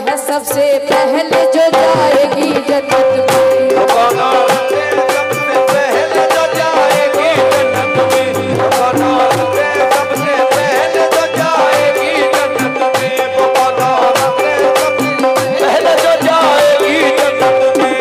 है सबसे पहले जो जाएगी जन्नत में। सबसे पहले जो जाएगी जन्नत में। सबसे पहले जो जाएगी जन्नत में। पहले जो जाएगी जन्नत में।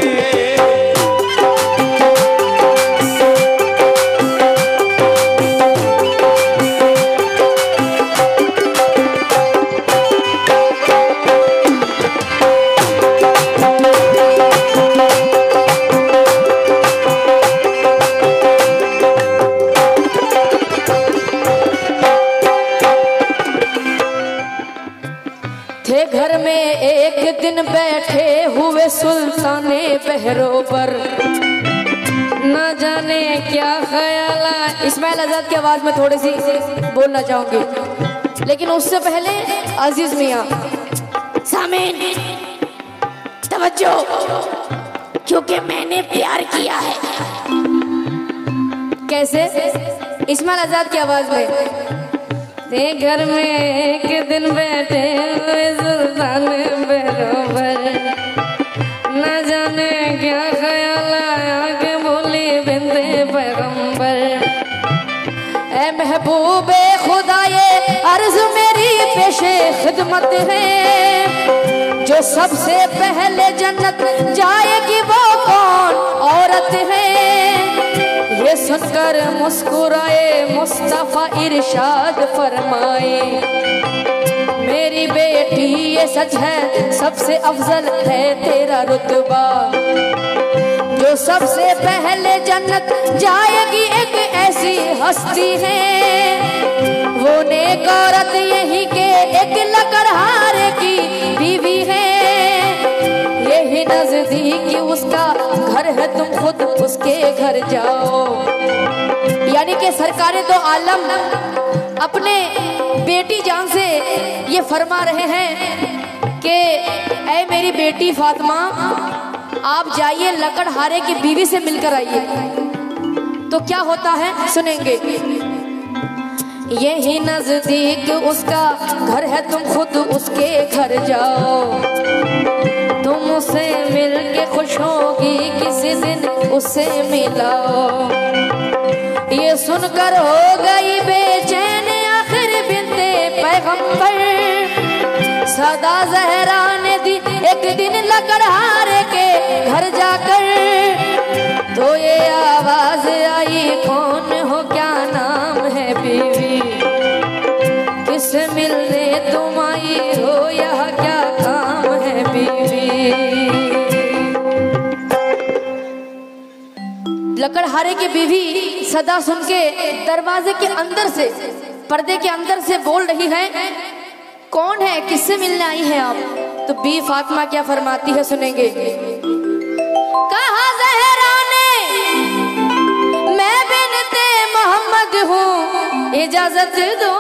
थे घर में एक दिन बैठे हुए सुल्ताने बहरों पर, न जाने क्या ख्याल आया। इस्माइल आजाद की आवाज में थोड़ी सी बोलना चाहूंगी, लेकिन उससे पहले अजीज मियां सामीन तवज्जो, क्योंकि मैंने प्यार किया है। कैसे? इस्माइल आजाद की आवाज में। ते घर में एक दिन बैठे हुए सुल्तान बरोबर, न जाने क्या ख्याल आया कि बोली बिंदे पैगंबर। ए महबूबे खुदाए अर्ज मेरी पेशे खिदमत है, जो सबसे पहले जन्नत जाएगी वो कौन औरत है। ये सुनकर मुस्कुराए मुस्तफा इरशाद फरमाए, मेरी बेटी ये सच है सबसे अफजल है तेरा रुतबा, जो सबसे पहले जन्नत जाएगी एक ऐसी हस्ती है। वो नेक औरत यही के एक लकड़हारे की बीवी है, यही नजदीक उसका घर है तुम खुद उसके घर जाओ। यानी कि सरकारे दो आलम अपने बेटी जान से ये फरमा रहे हैं कि ऐ मेरी बेटी फातिमा, आप जाइए लकड़हारे की बीवी से मिलकर आइए। तो क्या होता है सुनेंगे। यही नजदीक उसका घर है तुम खुद उसके घर जाओ, तुम उसे मिल के खुश होगी किसी दिन उससे मिलाओ। ये सुनकर हो गई बेचैन आखिर बिनते पैगंबर, सदा ज़हरा ने दी एक दिन लकड़हारे के घर जाकर। तो ये आवाज आई कौन हो क्या नाम है बीवी, किससे मिलने तुम आई हो यह क्या काम है बीवी। लकड़हारे की बीवी सदा सुन के दरवाजे के अंदर से पर्दे के अंदर से बोल रही है, कौन है किससे मिलने आई है आप। तो बी फातिमा क्या फरमाती है सुनेंगे। कहा ज़हरा ने मैं बिनते मोहम्मद हूँ इजाजत दो।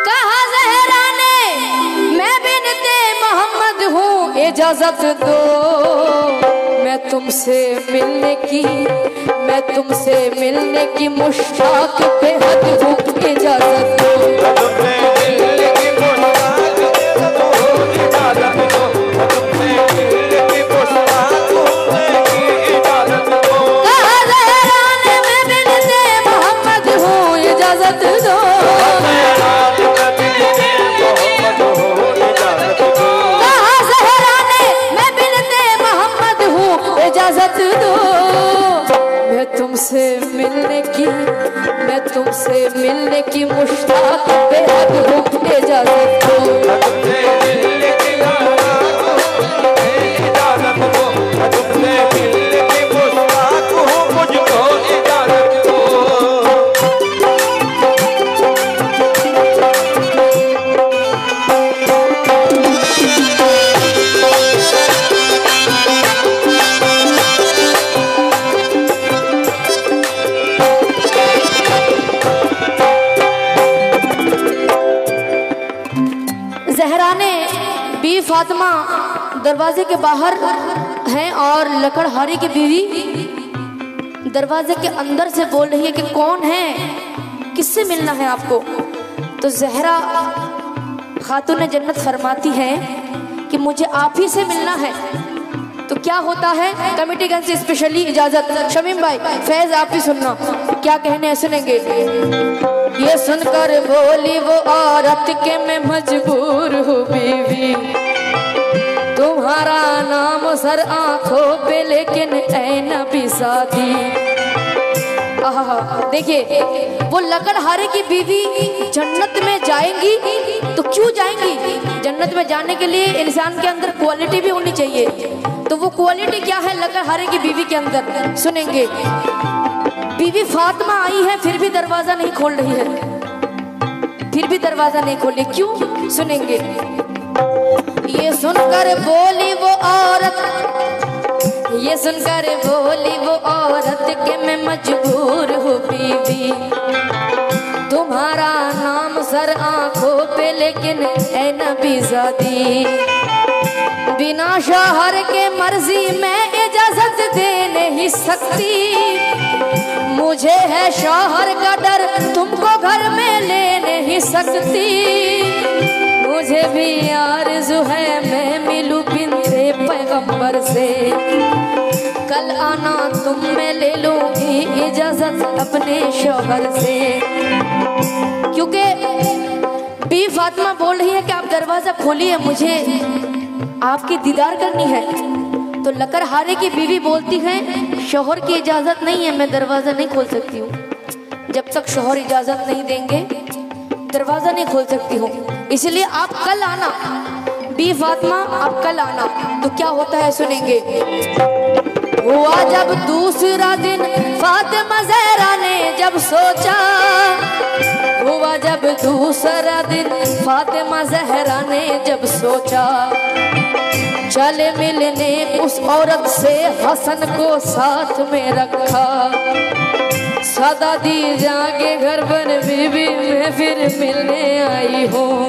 कहा ज़हरा ने मैं बिनते मोहम्मद हूँ इजाजत दो, मैं तुमसे मिलने की मुश्ताक बेहद हूँ इजाजत दो। तुमसे मिलने की मुश्ताक बेहद हूँ इजाजत दो। फातिमा दरवाजे के बाहर हैं और लकड़हारे की बीवी दरवाजे के अंदर से बोल रही है कि कौन है, किससे मिलना है आपको। तो ज़हरा खातून जन्नत फरमाती है कि मुझे आप ही से मिलना है, तो क्या होता है? कमेटीगंज से स्पेशली इजाजत। शमीम भाई फैज आप भी सुनना, क्या कहने हैं सुनेंगे। ये सुनकर बोली वो औरत के मैं मजबूर हूँ बीवी, तुम्हारा नाम सर आंखों पे लेकिन ऐ नबी साथी। देखिए वो लकड़हारे की बीवी जन्नत में जाएंगी तो क्यों जाएंगी? जन्नत में जाने के लिए इंसान के अंदर क्वालिटी भी होनी चाहिए, तो वो क्वालिटी क्या है लकड़हारे की बीवी के अंदर? सुनेंगे। बीवी फातिमा आई है फिर भी दरवाजा नहीं खोल रही है, फिर भी दरवाजा नहीं खोले, क्यों? सुनेंगे। ये सुनकर बोली वो औरत, ये सुनकर बोली वो औरत के मैं मजबूर हूँ बीवी, तुम्हारा नाम सर आंखों पे लेकिन ऐ नबी ज़ादी। बिना शौहर के मर्जी मैं इजाजत दे नहीं सकती, मुझे है शौहर का डर तुमको घर में ले नहीं सकती, मुझे भी आरज़ू है मैं मिलूं बिन्ते पैगंबर से, कल आना तुम मैं ले लूंगी इजाजत अपने शौहर से। क्योंकि बी फातिमा बोल रही है कि आप दरवाजा खोलिए, मुझे आपकी दीदार करनी है। तो लकड़हारे की बीवी बोलती है शौहर की इजाजत नहीं है, मैं दरवाजा नहीं खोल सकती हूँ, जब तक शौहर इजाजत नहीं देंगे दरवाजा नहीं खोल सकती हूँ, इसलिए आप कल आना। बी फातिमा आप कल आना। तो क्या होता है सुनेंगे। हुआ जब दूसरा दिन फातिमा ज़हरा ने जब सोचा, हुआ जब दूसरा दिन फातिमा ज़हरा ने जब सोचा, चले मिलने उस औरत से हसन को साथ में रखा, सदा दी जाके घर पर बीबी में फिर मिलने आई हूँ,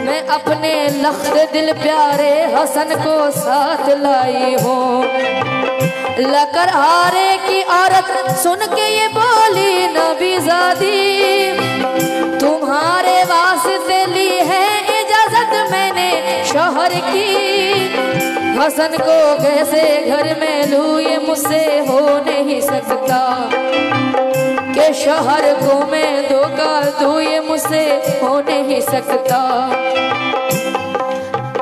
मैं अपने लख्त दिल प्यारे हसन को साथ लाई हूँ। लकड़हारे की औरत सुन के ये बोली नबी ज़ादी, तुम्हारे वास्ते ली है इजाजत मैंने शौहर की, हसन को कैसे घर में लूं ये मुझसे हो नहीं सकता, के शौहर को मैं धोखा दूं ये मुझसे हो नहीं सकता।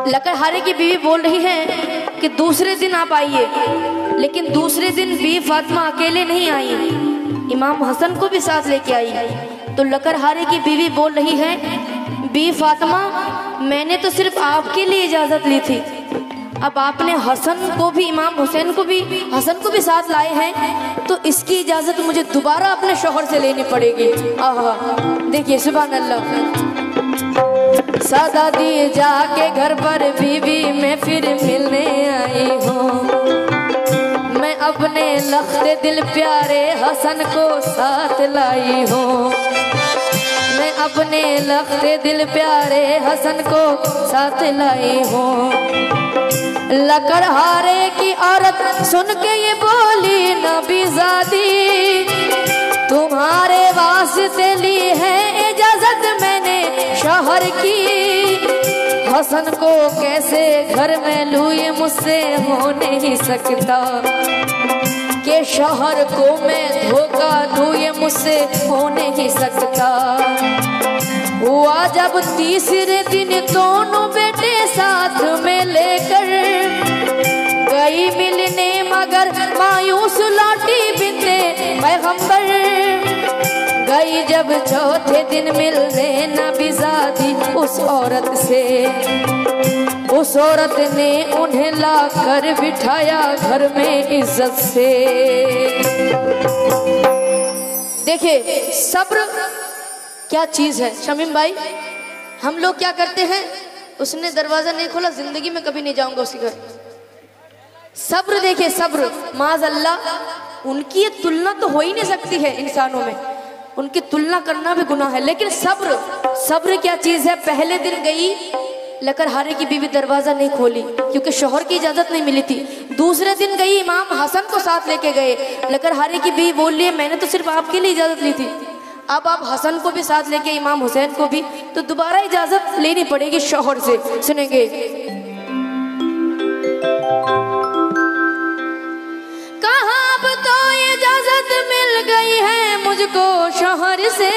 लकड़हारे की बीवी बोल रही है कि दूसरे दिन आप आइए, लेकिन दूसरे दिन बी फातिमा अकेले नहीं आई, इमाम हसन को भी साथ लेके आई। तो लकड़हारे की बीवी बोल रही है बी फातिमा मैंने तो सिर्फ आपके लिए इजाजत ली थी, अब आपने हसन को भी इमाम हुसैन को भी हसन को भी साथ लाए हैं, तो इसकी इजाजत मुझे दोबारा अपने शौहर से लेनी पड़ेगी। आहा देखिए सुभान अल्लाह। सदा दी जाके घर पर बीवी मैं फिर मिलने आई हूँ, मैं अपने लख्त दिल प्यारे हसन को साथ लाई हूँ, मैं अपने लख्त दिल प्यारे हसन को साथ लाई हूँ। लकड़हारे की औरत सुन के ये बोली नबी ज़ादी, तुम्हारे वास्ते ली है इजाजत मैंने शौहर की, हसन को कैसे घर में लूं ये मुझसे हो नहीं सकता, के शौहर को मैं धोखा दूं ये मुझसे हो नहीं सकता। हुआ जब तीसरे दिन दोनों बेटे साथ में लेकर गई मिलने मगर मायूस लौटी बिन्ते पैगंबर, गई जब चौथे दिन मिलने नबी ज़ादी उस औरत से, उस औरत ने उन्हें लाकर बिठाया घर में इज्जत से। देखिए सब्र क्या चीज है शमीम भाई। हम लोग क्या करते हैं, उसने दरवाजा नहीं खोला जिंदगी में कभी नहीं जाऊंगा उसके घर। सब्र देखिए सब्र, माज़ अल्लाह उनकी ये तुलना तो हो ही नहीं सकती है इंसानों में, उनकी तुलना करना भी गुनाह है, लेकिन सब्र सब्र क्या चीज है। पहले दिन गई लकड़हारे की बीवी दरवाजा नहीं खोली क्योंकि शौहर की इजाजत नहीं मिली थी। दूसरे दिन गई इमाम हसन को साथ लेके गए, लकड़हारे की बीवी बोल रही है मैंने तो सिर्फ आपके लिए इजाजत ली थी, अब आप हसन को भी साथ लेके इमाम हुसैन को भी, तो दोबारा इजाजत लेनी पड़ेगी शौहर से। सुनेंगे कहाँ अब तो इजाजत मिल गई है मुझको शौहर से,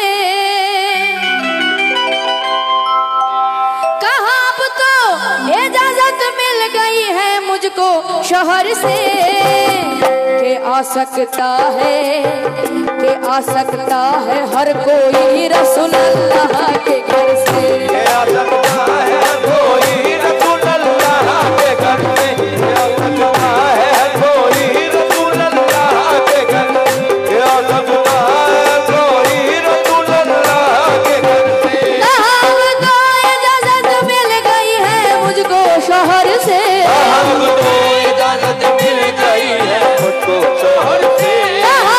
कहाँ अब तो इजाजत मिल गई है मुझको शौहर से, के आ सकता है हर कोई रसूल अल्लाह के घर से, के आ सकता है कोई रसूल अल्लाह के घर से, के आ सकता है कोई रसूल अल्लाह के घर से, के आ सकता है कोई रसूल अल्लाह के घर से। अब तो इजाजत मिल गई है मुझको शौहर से, अब तो इजाजत मिल गई है मुझको शौहर से,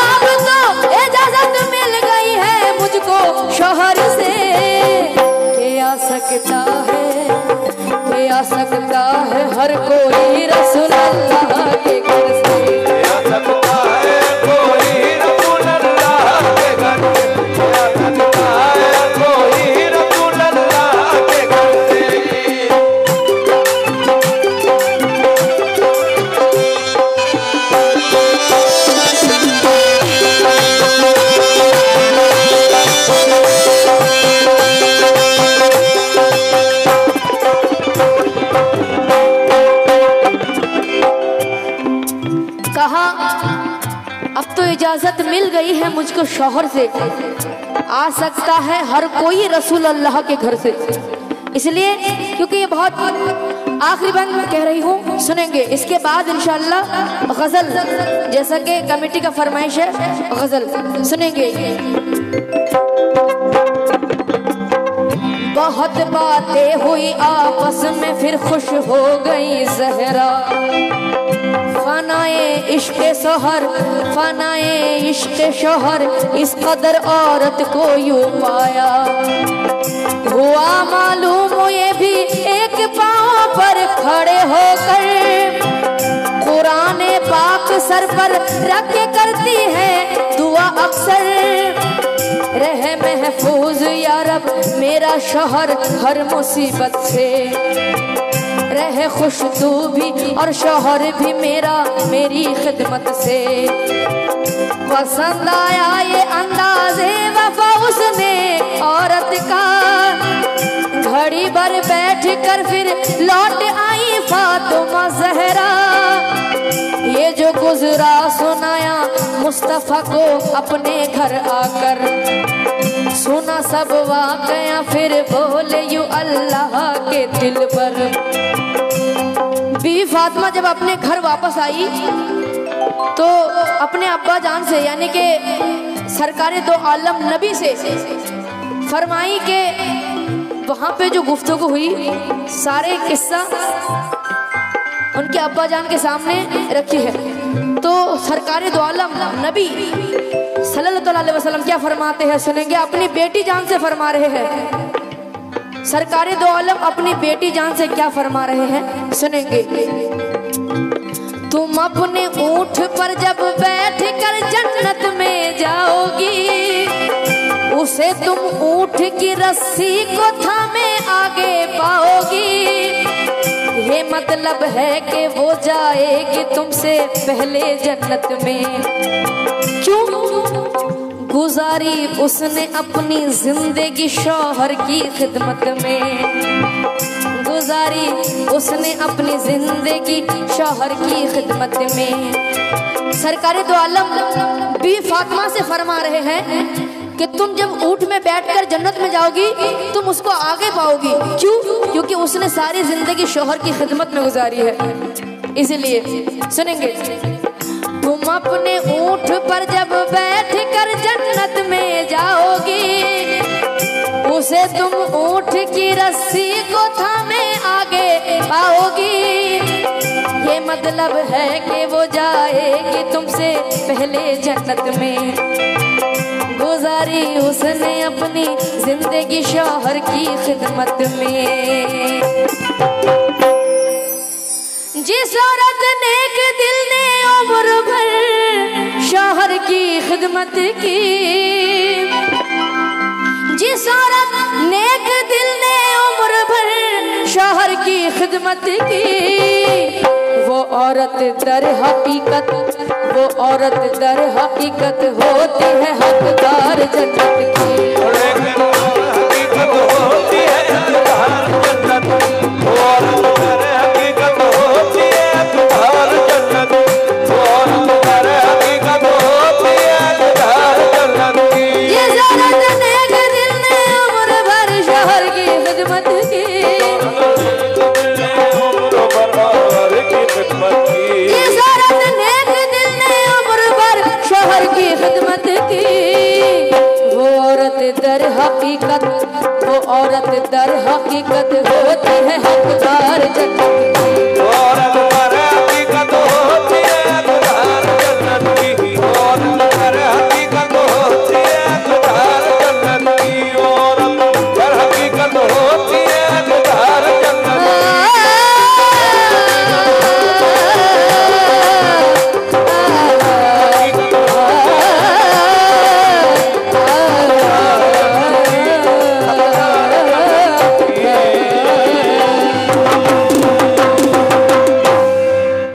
अब तो इजाजत मिल गई है मुझको शौहर से, के आ सकता है हर कोई रसूल अल्लाह के घर से, के आ सकता है कोई रसूल अल्लाह के घर से, के आ सकता है कोई रसूल अल्लाह के घर से। कहा अब तो इजाजत मिल गई है मुझको शौहर से, आ सकता है हर कोई रसूल अल्लाह के घर से। इसलिए क्योंकि ये बहुत आखिरी बंद कह रही हूँ, सुनेंगे इसके बाद इंशाअल्लाह गजल, जैसा कि कमेटी का फरमाइश है गजल सुनेंगे। बहुत बातें हुई आपस में फिर खुश हो गई ज़हरा, फनाए इश्क़ सोहर, फनाए इश्क़ शोहर, इस कदर औरत को यूं पाया, हुआ मालूम ये भी एक पाँव पर खड़े होकर, कुराने पाक सर पर रख के करती है दुआ अक्सर, रहे महफूज या रब मेरा शौहर हर मुसीबत से, रहे खुश तू भी और शौहर भी मेरा मेरी खिदमत से। पसंद आया ये अंदाज़े वफा उसने औरत का, घड़ी भर बैठ कर फिर लौट आई फातिमा ज़हरा, ये जो गुजरा सुनाया मुस्तफ़ा को अपने घर आकर, सुना सब वाक़या फिर बोले यूं अल्लाह के दिल पर। बीवी फातिमा जब अपने घर वापस आई तो अपने अब्बा जान से यानी कि सरकारे दो आलम नबी से फरमाई कि वहाँ पे जो गुफ्तगू हुई सारे किस्सा उनके अब्बा जान के सामने रखी है। तो सरकारे दो आलम नबी सल्लल्लाहु अलैहि वसल्लम क्या फरमाते हैं, सुनेंगे। अपनी बेटी जान से फरमा रहे हैं, सरकारे दो आलम अपनी बेटी जान से क्या फरमा रहे हैं, सुनेंगे। तुम अपने ऊंट पर जब बैठ कर जन्नत में जाओगी, उसे तुम ऊंट की रस्सी को थामे आगे पाओगी, ये मतलब है कि वो जाएगी तुमसे पहले जन्नत में। क्यों गुजारी उसने अपनी जिंदगी शौहर की खिदमत में, गुजारी उसने अपनी जिंदगी शौहर की खिदमत में। सरकारे दो आलम बीवी फातिमा से फरमा रहे हैं कि तुम जब ऊंट में बैठकर जन्नत में जाओगी तुम उसको आगे पाओगी। क्यों? क्योंकि उसने सारी जिंदगी शौहर की खिदमत में गुजारी है। इसलिए सुनेंगे। तुम अपने ऊंट पर जब बैठकर जन्नत में जाओगी, उसे तुम ऊंट की रस्सी को थामे आगे पाओगी, ये मतलब है कि वो जाएगी तुमसे पहले जन्नत में। गुजारी उसने अपनी जिंदगी शौहर की खिदमत में। जिस औरत नेक दिल ने उम्र भर शौहर की खिदमत की, खिदमत की, वो औरत दर हकीकत, वो औरत दर हकीकत होती है हकदार जन्नत की। हकीकत होती है हकदार जन्नत, वो औरत दर हकीकत होती है हकदार जन्नत, वो औरत दर हकीकत होती है हकदार जन्नत की। ये ज़रूरत नेक दिल ने उम्र भर शोहर की खिदमत की, ये ज़रूरत नेक दिल ने उम्र भर शोहर की खिदमत की। वो औरत दर हकीकत, वो औरत दर हकीकत होती है हकदार जन्नत की।